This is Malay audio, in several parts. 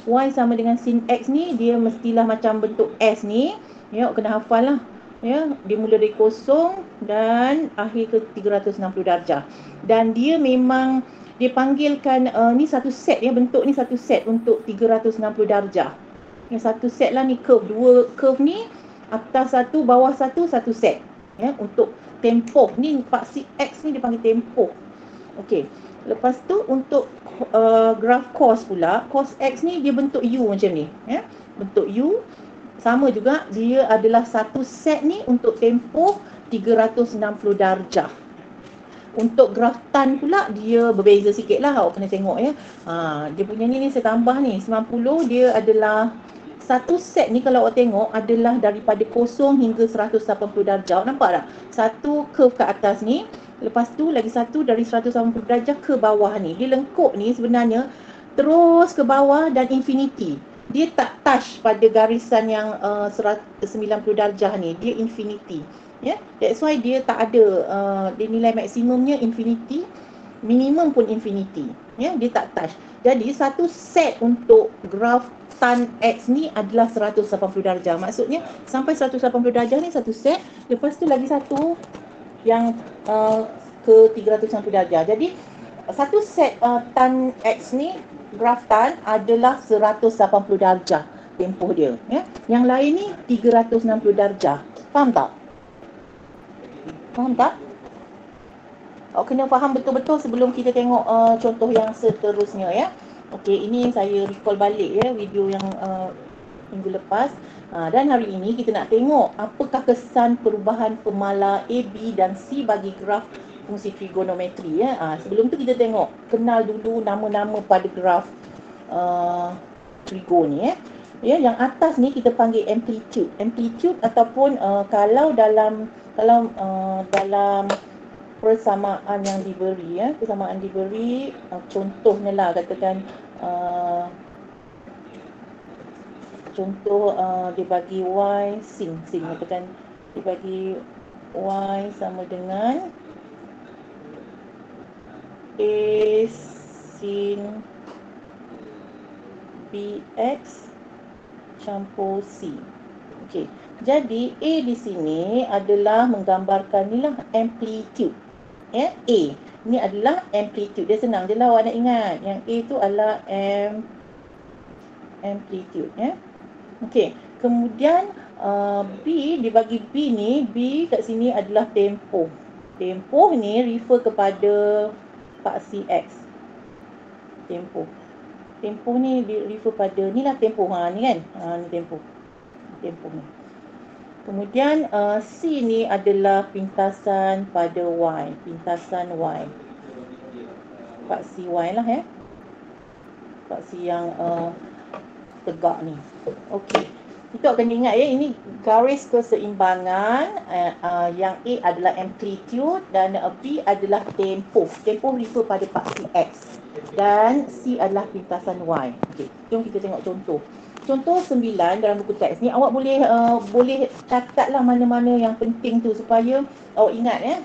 Y sama dengan sin X ni, dia mestilah macam bentuk S ni. Ya, kena hafal lah. Ya, dia mula dari kosong dan akhir ke 360 darjah. Dan dia memang dia panggilkan ni satu set ya, bentuk ni satu set untuk 360 darjah. Yang satu set lah ni curve, dua curve ni atas satu, bawah satu, satu set. Ya, untuk tempoh ni paksi X ni dia panggil tempoh. Okey. Lepas tu untuk graf cos pula, cos X ni dia bentuk U macam ni, ya. Bentuk U sama juga, dia adalah satu set ni untuk tempoh 360 darjah. Untuk graf tan pula dia berbeza sikit lah, awak kena tengok ya. Dia punya ni saya tambah ni 90, dia adalah satu set ni kalau awak tengok adalah daripada kosong hingga 180 darjah. Awak nampak tak? Satu curve ke atas ni, lepas tu lagi satu dari 180 darjah ke bawah ni. Dia lengkuk ni sebenarnya terus ke bawah dan infinity. Dia tak touch pada garisan yang 90 darjah ni. Dia infinity. Ya, yeah? That's why dia tak ada dia nilai maksimumnya infinity, minimum pun infinity. Ya, yeah? Dia tak touch. Jadi satu set untuk graf tan X ni adalah 180 darjah. Maksudnya sampai 180 darjah ni satu set, lepas tu lagi satu yang ke 360 darjah. Jadi satu set tan X ni, graf tan adalah 180 darjah tempoh dia, ya. Yang lain ni 360 darjah. Faham tak? Faham tak? Awak kena faham betul-betul sebelum kita tengok contoh yang seterusnya ya. Okey, ini saya recall balik ya video yang minggu lepas. Dan hari ini kita nak tengok apakah kesan perubahan pemala A, B dan C bagi graf fungsi trigonometri ya. Sebelum tu kita tengok, kenal dulu nama-nama pada graf trigo ni ya. Ya, yang atas ni kita panggil amplitude. Amplitude ataupun kalau dalam persamaan yang diberi ya, persamaan diberi contohnya lah katakan contoh dia bagi y sin katakan dia bagi y sama dengan a sin bx campur c. Okey. Jadi A di sini adalah menggambarkan ni lah amplitude. Ya, A. Ini adalah amplitude. Dia senang je lah awak nak ingat. Yang A tu adalah amplitude ya. Okey. Kemudian B dibagi B ni, B kat sini adalah tempoh. Tempoh ni refer kepada paksi X. Tempoh. Tempoh ni refer pada ni lah tempoh ni kan. Ni tempoh. Tempoh ni. Kemudian C ni adalah pintasan pada Y, pintasan Y. Paksi Y lah ya. Paksi yang tegak ni. Okey. Itu akan diingat ya, ini garis keseimbangan. Yang A adalah amplitude dan B adalah tempoh. Tempoh refer pada paksi X. Dan C adalah pintasan Y. Okey, jom kita tengok contoh. Contoh 9 dalam buku teks ni, awak boleh catatlah mana-mana yang penting tu supaya awak ingat ya.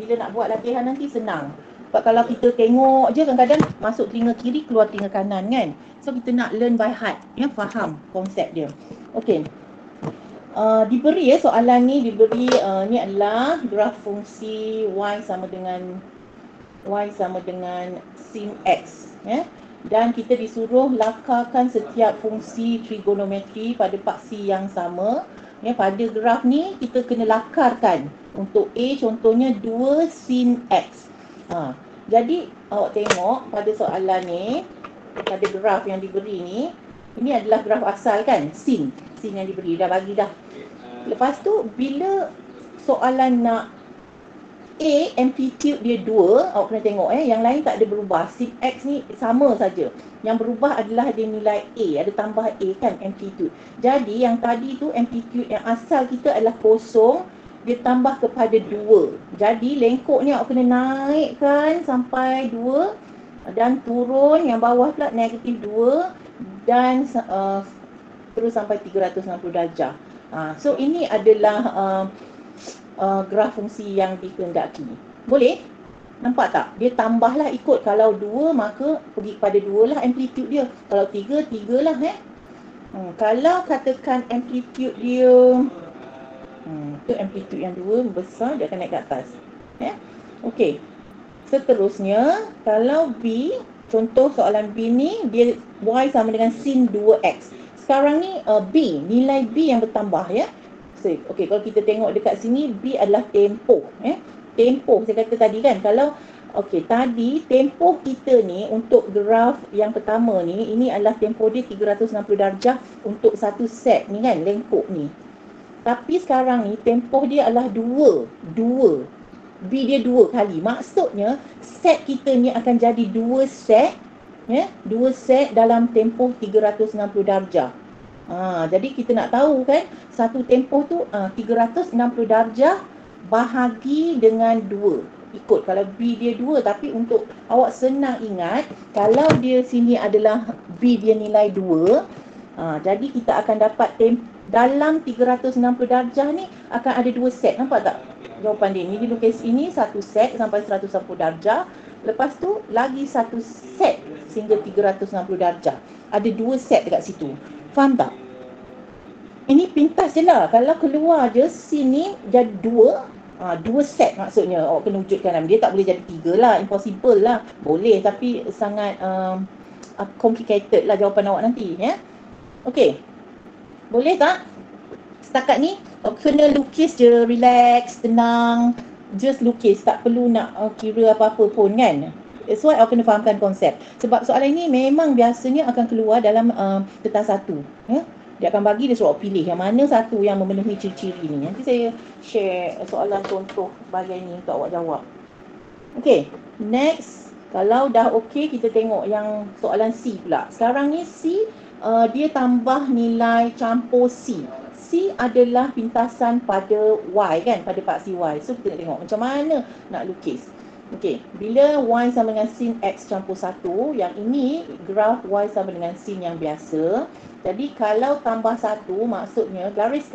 Bila nak buat latihan nanti senang. Sebab kalau kita tengok je kadang-kadang masuk telinga kiri keluar telinga kanan kan. So kita nak learn by heart ya, faham konsep dia. Okey. Diberi ya soalan ni, diberi ni adalah graf fungsi y sama dengan sin x ya. Dan kita disuruh lakarkan setiap fungsi trigonometri pada paksi yang sama. Ya, pada graf ni kita kena lakarkan. Untuk A contohnya 2 sin x. Jadi awak tengok pada soalan ni, pada graf yang diberi ni, ini adalah graf asal kan, sin yang diberi, dah bagi dah. Lepas tu bila soalan nak A, amplitude dia 2, awak kena tengok yang lain tak ada berubah. Sin X ni sama saja. Yang berubah adalah dia nilai A, ada tambah A kan, amplitude. Jadi yang tadi tu amplitude yang asal kita adalah kosong, dia tambah kepada 2. Jadi lengkuk ni awak kena naikkan sampai 2 dan turun yang bawah pula negatif 2 dan terus sampai 360 darjah. So ini adalah graf fungsi yang dikehendaki. Boleh? Nampak tak? Dia tambahlah ikut. Kalau 2 maka pergi kepada 2 lah amplitude dia. Kalau 3, 3 lah Kalau katakan amplitude dia itu amplitude yang 2 besar, dia akan naik ke atas. Okey. Seterusnya, kalau B, contoh soalan B ni, dia Y sama dengan sin 2X. Sekarang ni B, nilai B yang bertambah Okey, kalau kita tengok dekat sini, B adalah tempoh. Tempoh, saya kata tadi kan, kalau tadi tempoh kita ni untuk graf yang pertama ni, ini adalah tempoh dia 360 darjah untuk satu set ni kan, lengkuk ni. Tapi sekarang ni tempoh dia adalah 2. B dia 2 kali. Maksudnya set kita ni akan jadi 2 set, 2 set dalam tempoh 360 darjah. Jadi kita nak tahu kan, satu tempoh tu 360 darjah bahagi dengan 2. Ikut kalau B dia 2, tapi untuk awak senang ingat, kalau dia sini adalah B dia nilai 2, jadi kita akan dapat dalam 360 darjah ni akan ada 2 set. Nampak tak jawapan dia? Ni dilukis ini satu set sampai 110 darjah. Lepas tu lagi satu set sehingga 360 darjah. Ada 2 set dekat situ. Faham tak? Ini pintas je lah. Kalau keluar je sini jadi 2 set maksudnya. Awak kena wujudkan. Dia tak boleh jadi 3 lah. Impossible lah. Boleh tapi sangat complicated lah jawapan awak nanti. Okey. Boleh tak? Setakat ni kena lukis je, relax, tenang. Just lukis, tak perlu nak kira apa-apa pun kan. That's why awak kena fahamkan konsep. Sebab soalan ni memang biasanya akan keluar dalam kertas 1. Dia akan bagi, dia suruh pilih yang mana satu yang memenuhi ciri-ciri ni. Nanti saya share soalan contoh bahagian ni untuk awak jawab. Okay, next. Kalau dah okay, kita tengok yang soalan C pula. Sekarang ni C, dia tambah nilai campur C. C adalah pintasan pada Y kan, pada paksi Y. So kita nak tengok macam mana nak lukis. Okey, bila Y sama dengan sin X campur 1, yang ini graf Y sama dengan sin yang biasa. Jadi kalau tambah 1, maksudnya garis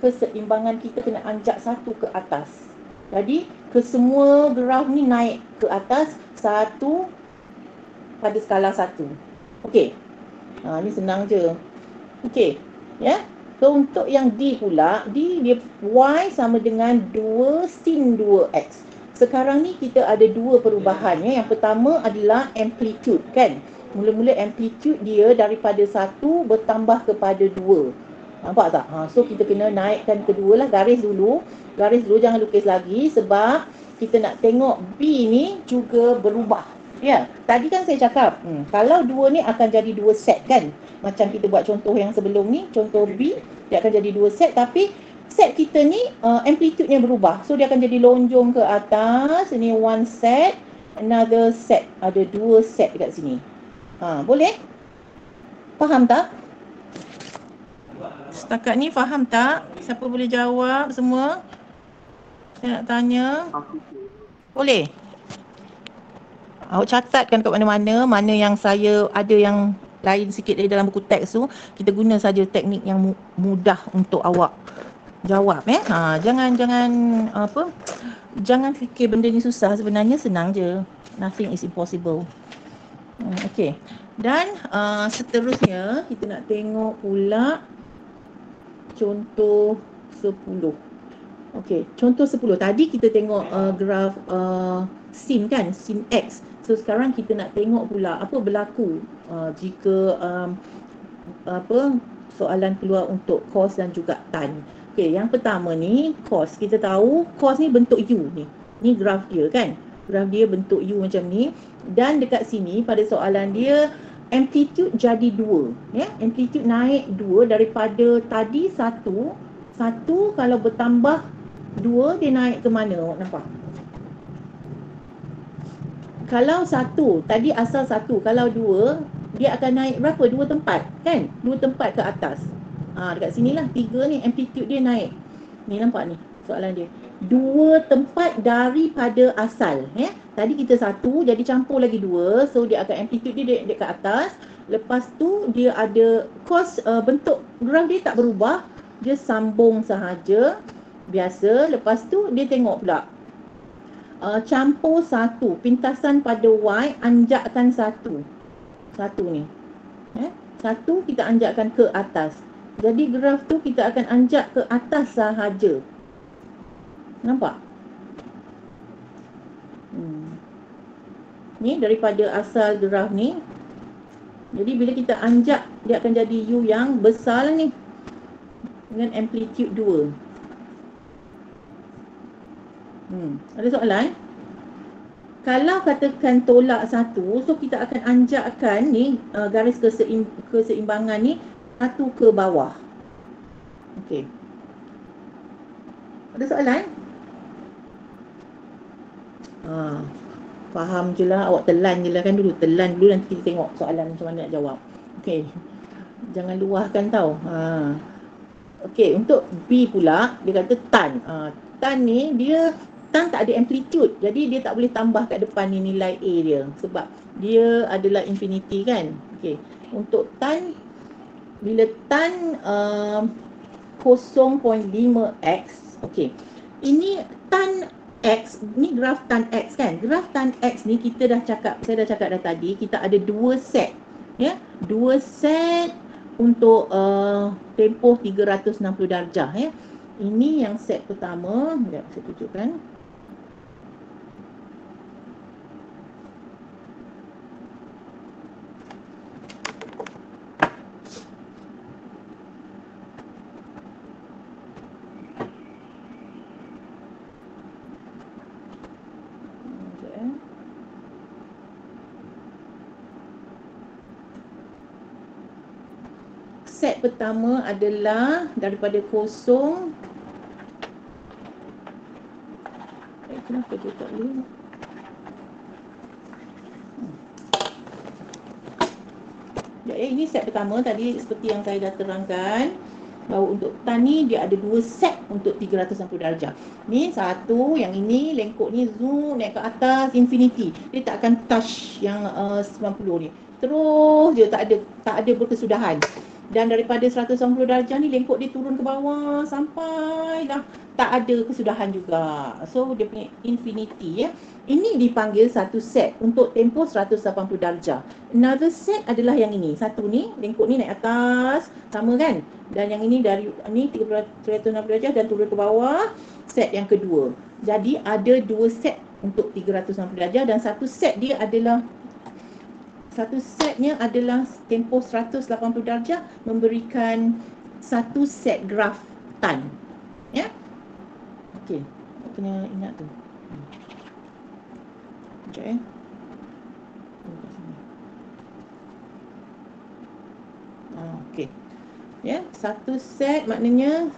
keseimbangan kita kena anjak 1 ke atas. Jadi kesemua graf ni naik ke atas 1 pada skala 1. Okey. Ni senang je. Okey, So untuk yang D pula, D dia Y sama dengan 2 sin 2X. Sekarang ni kita ada 2 perubahan. Yang pertama adalah amplitude kan. Mula-mula amplitude dia daripada 1 bertambah kepada 2. Nampak tak? So kita kena naikkan kedua lah. Garis dulu, jangan lukis lagi. Sebab kita nak tengok B ni juga berubah. Tadi kan saya cakap kalau 2 ni akan jadi 2 set kan. Macam kita buat contoh yang sebelum ni, contoh B, dia akan jadi 2 set. Tapi set kita ni amplitude-nya berubah. So dia akan jadi lonjong ke atas. Ini 1 set, another set. Ada 2 set dekat sini. Boleh? Faham tak? Setakat ni faham tak? Siapa boleh jawab semua? Saya nak tanya. Boleh? Awak catatkan kat mana-mana, mana yang saya ada yang lain sikit dari dalam buku teks tu. Kita guna saja teknik yang mudah untuk awak jawab. Jangan fikir benda ni susah. Sebenarnya senang je. Nothing is impossible. Okey. Dan seterusnya kita nak tengok pula contoh 10. Okey, contoh 10. Tadi kita tengok graf sin kan, sin X. So sekarang kita nak tengok pula apa berlaku jika soalan keluar untuk cos dan juga tan. Okey, yang pertama ni cos. Kita tahu cos ni bentuk U ni. Ni graf dia kan. Graf dia bentuk U macam ni. Dan dekat sini pada soalan dia amplitude jadi 2. Amplitude naik 2 daripada tadi 1. 1 kalau bertambah 2 dia naik ke mana? Awak nampak? Kalau 1, tadi asal 1. Kalau 2, dia akan naik berapa? 2 tempat kan? 2 tempat ke atas. Dekat sinilah 3 ni amplitude dia naik. Ni nampak ni soalan dia. 2 tempat daripada asal. Tadi kita 1, jadi campur lagi 2. So dia akan amplitude dia dekat atas. Lepas tu dia ada cos, bentuk graf dia tak berubah. Dia sambung sahaja biasa. Lepas tu dia tengok pula campur satu, pintasan pada Y, anjakkan satu. Satu ni. Satu kita anjakkan ke atas. Jadi graf tu kita akan anjak ke atas sahaja. Nampak? Ni daripada asal graf ni. Jadi bila kita anjak, dia akan jadi U yang besar lah ni, dengan amplitude 2. Ada soalan? Kalau katakan tolak satu, so kita akan anjakkan ni garis keseimbangan ni satu ke bawah. Okey. Ada soalan? Faham je lah, awak telan je lah kan dulu. Telan dulu, nanti kita tengok soalan macam mana nak jawab. Okey. Jangan luahkan tau. Okey, untuk B pula, dia kata tan. Tan ni, tan tak ada amplitude. Jadi dia tak boleh tambah kat depan ni nilai A dia. Sebab dia adalah infinity kan. Okey. Untuk tan, bila tan 0.5x. Okey. Ini tan X, ni graf tan X kan. Graf tan X ni saya dah cakap dah tadi, kita ada dua set. Ya, dua set untuk tempoh 360 darjah ya. Ini yang set pertama, sekejap saya tunjukkan. Set pertama adalah daripada kosong. Kenapa dia tak boleh? Ini set pertama tadi seperti yang saya dah terangkan, bahawa untuk tan ni dia ada dua set untuk 360 darjah. Ni satu, yang ini lengkuk ni zoom naik ke atas infinity. Dia tak akan touch yang 90 ni. Terus dia tak ada berkesudahan. Dan daripada 190 darjah ni lengkuk dia turun ke bawah sampai dah tak ada kesudahan juga. So dia punya infinity ya. Ini dipanggil satu set untuk tempoh 180 darjah. Another set adalah yang ini. Satu ni lengkuk ni naik atas sama kan. Dan yang ini dari ni 360 darjah dan turun ke bawah. Set yang kedua. Jadi ada dua set untuk 360 darjah dan satu setnya tempoh 180 darjah memberikan satu set graf tan. Ya. Okey. Kena ingat tu. Sekejap okey. Ya, satu set maknanya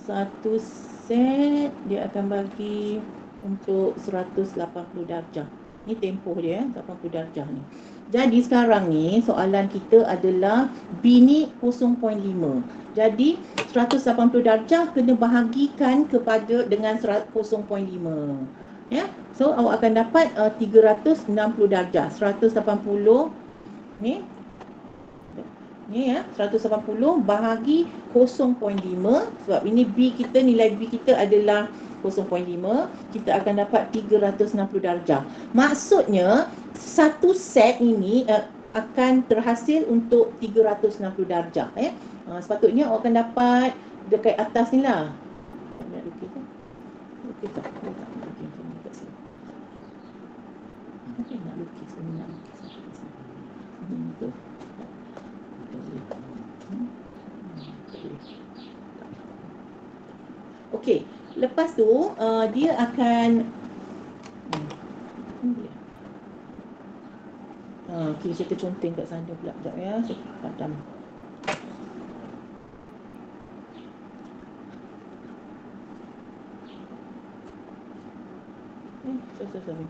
satu set dia akan bagi untuk 180 darjah. Ni tempoh dia 80 darjah ni. Jadi sekarang ni soalan kita adalah B ni 0.5. Jadi 180 darjah kena bahagikan kepada dengan 0.5. Ya. So awak akan dapat 360 darjah. 180 ni ya, 180 bahagi 0.5 sebab ini B kita, nilai B kita adalah 0.5, kita akan dapat 360 darjah. Maksudnya satu set ini akan terhasil untuk 360 darjah sepatutnya awak akan dapat dekat atas ni lah. Nak lukis tak? Lukis tak? Nak lukis tu. Okey, lepas tu dia akan okey, saya terconteng kat sana pula sekejap ya, saya padam. Sorry.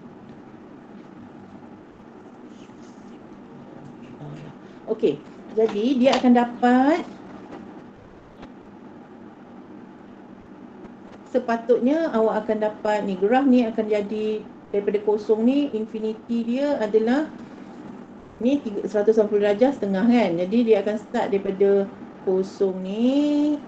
Okey, jadi dia akan dapat sepatutnya awak akan dapat ni, graf ni akan jadi daripada kosong ni, infinity dia adalah ni 180 darjah setengah kan. Jadi dia akan start daripada kosong ni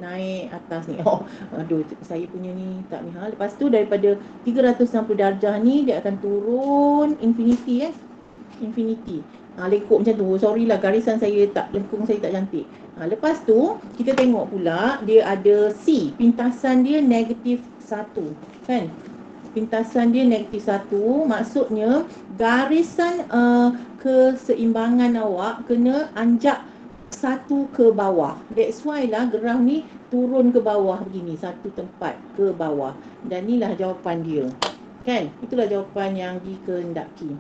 naik atas ni. Oh, aduh, saya punya ni tak ni. Lepas tu daripada 360 darjah ni dia akan turun infinity infinity. Lekuk macam tu. Sorry lah garisan saya tak, lengkung saya tak cantik. Lepas tu kita tengok pula dia ada C, pintasan dia -1 kan. Pintasan dia -1, maksudnya garisan keseimbangan awak kena anjak satu ke bawah. That's why lah graf ni turun ke bawah begini, satu tempat ke bawah. Dan inilah jawapan dia. Kan? Itulah jawapan yang dikehendaki.